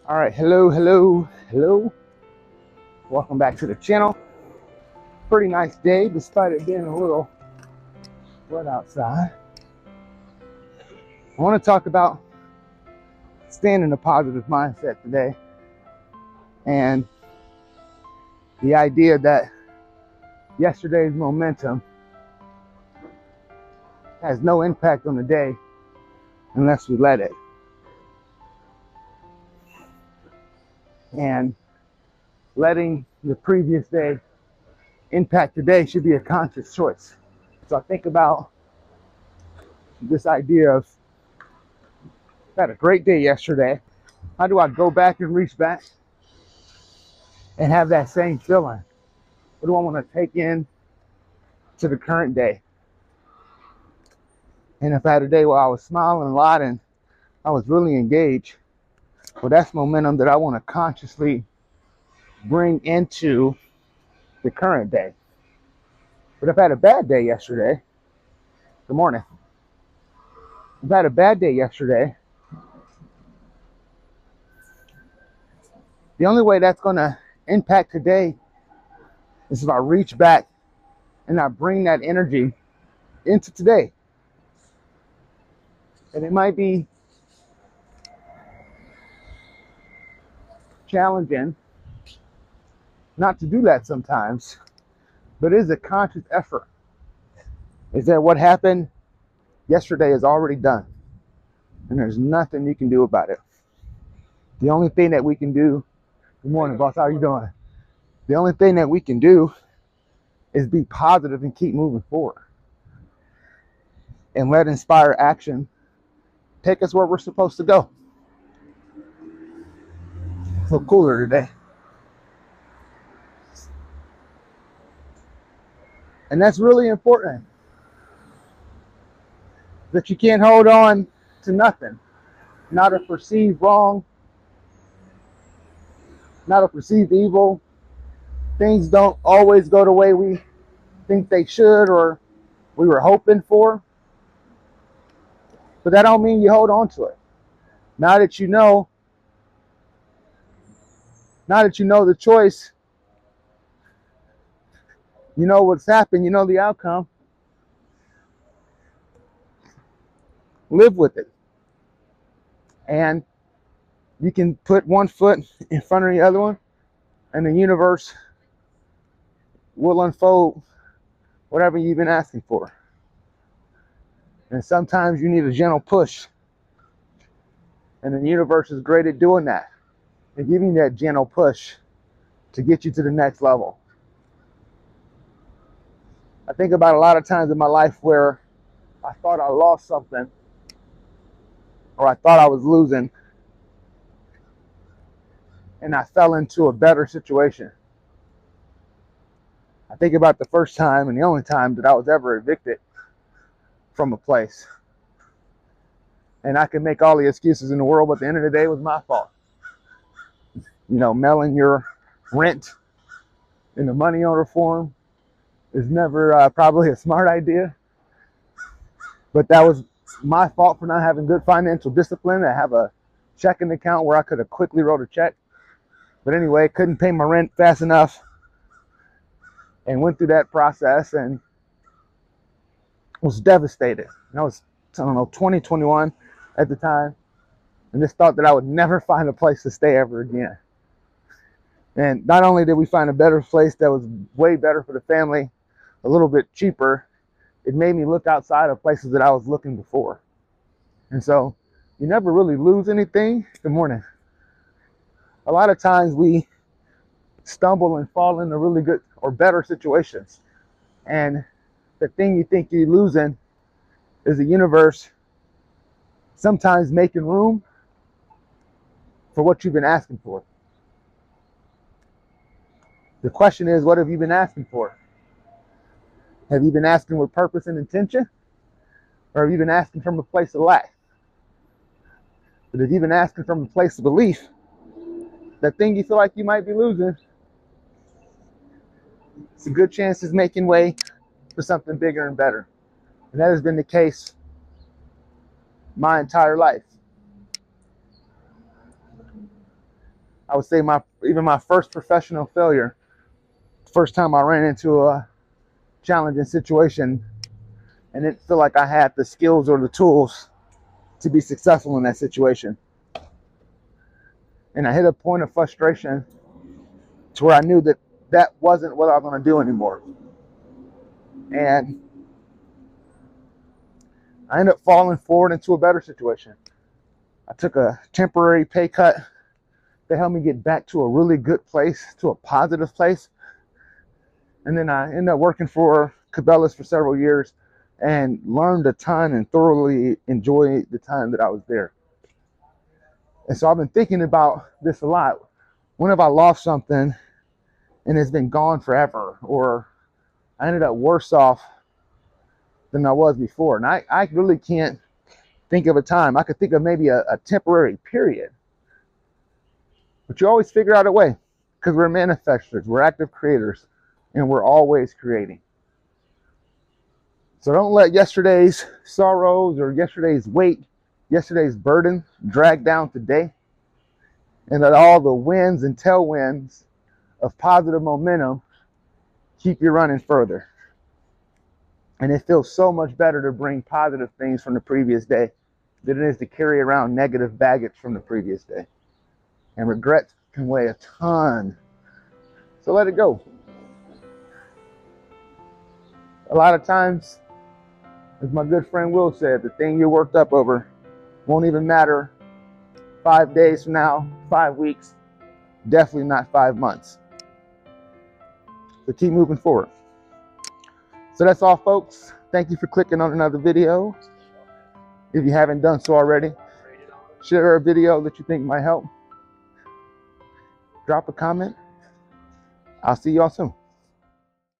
All right, hello. Welcome back to the channel. Pretty nice day, despite it being a little wet outside. I want to talk about staying in a positive mindset today, and the idea that yesterday's momentum has no impact on the day unless we let it. And letting the previous day impact today should be a conscious choice. So I think about this idea of, I had a great day yesterday. How do I go back and reach back and have that same feeling? What do I want to take in to the current day? And if I had a day where I was smiling a lot and I was really engaged, well, that's momentum that I want to consciously bring into the current day. But if I had a bad day yesterday, good morning. If I had a bad day yesterday, the only way that's going to impact today is if I reach back and I bring that energy into today. And it might be challenging not to do that sometimes, but it is a conscious effort. Is that what happened yesterday is already done, and there's nothing you can do about it. The only thing that we can do, good morning, boss, how are you doing? The only thing that we can do is be positive and keep moving forward and let inspire action take us where we're supposed to go. A little cooler today. And that's really important, that you can't hold on to nothing, not a perceived wrong, not a perceived evil. Things don't always go the way we think they should or we were hoping for, but that don't mean you hold on to it. Now that you know the choice, you know what's happened, you know the outcome, live with it. And you can put one foot in front of the other one, and the universe will unfold whatever you've been asking for. And sometimes you need a gentle push, and the universe is great at doing that and giving that gentle push to get you to the next level. I think about a lot of times in my life where I thought I lost something, or I thought I was losing, and I fell into a better situation. I think about the first time and the only time that I was ever evicted from a place. And I can make all the excuses in the world, but at the end of the day, it was my fault. You know, mailing your rent in the money order form is never probably a smart idea. But that was my fault for not having good financial discipline. I have a checking account where I could have quickly wrote a check. But anyway, couldn't pay my rent fast enough and went through that process and was devastated. And I was, 2021 at the time, and just thought that I would never find a place to stay ever again. And not only did we find a better place that was way better for the family, a little bit cheaper, it made me look outside of places that I was looking before. And so you never really lose anything. Good morning. A lot of times we stumble and fall into really good or better situations. And the thing you think you're losing is the universe sometimes making room for what you've been asking for. The question is, what have you been asking for? Have you been asking with purpose and intention? Or have you been asking from a place of lack? But if you've been asking from a place of belief, that thing you feel like you might be losing, it's a good chance it's making way for something bigger and better. And that has been the case my entire life. I would say even my first professional failure, first time I ran into a challenging situation and didn't feel like I had the skills or the tools to be successful in that situation. And I hit a point of frustration to where I knew that that wasn't what I was going to do anymore. And I ended up falling forward into a better situation. I took a temporary pay cut that helped me get back to a really good place, to a positive place. And then I ended up working for Cabela's for several years and learned a ton and thoroughly enjoyed the time that I was there. And so I've been thinking about this a lot. When have I lost something and it's been gone forever? Or I ended up worse off than I was before. And I really can't think of a time. I could think of maybe a temporary period. But you always figure out a way, because we're manifestors, we're active creators, and we're always creating. So don't let yesterday's sorrows or yesterday's weight, yesterday's burden drag down today. And let all the winds and tailwinds of positive momentum keep you running further. And it feels so much better to bring positive things from the previous day than it is to carry around negative baggage from the previous day. And regrets can weigh a ton. So let it go. A lot of times, as my good friend Will said, the thing you're worked up over won't even matter 5 days from now, 5 weeks, definitely not 5 months. So keep moving forward. So that's all, folks. Thank you for clicking on another video. If you haven't done so already, share a video that you think might help. Drop a comment. I'll see y'all soon.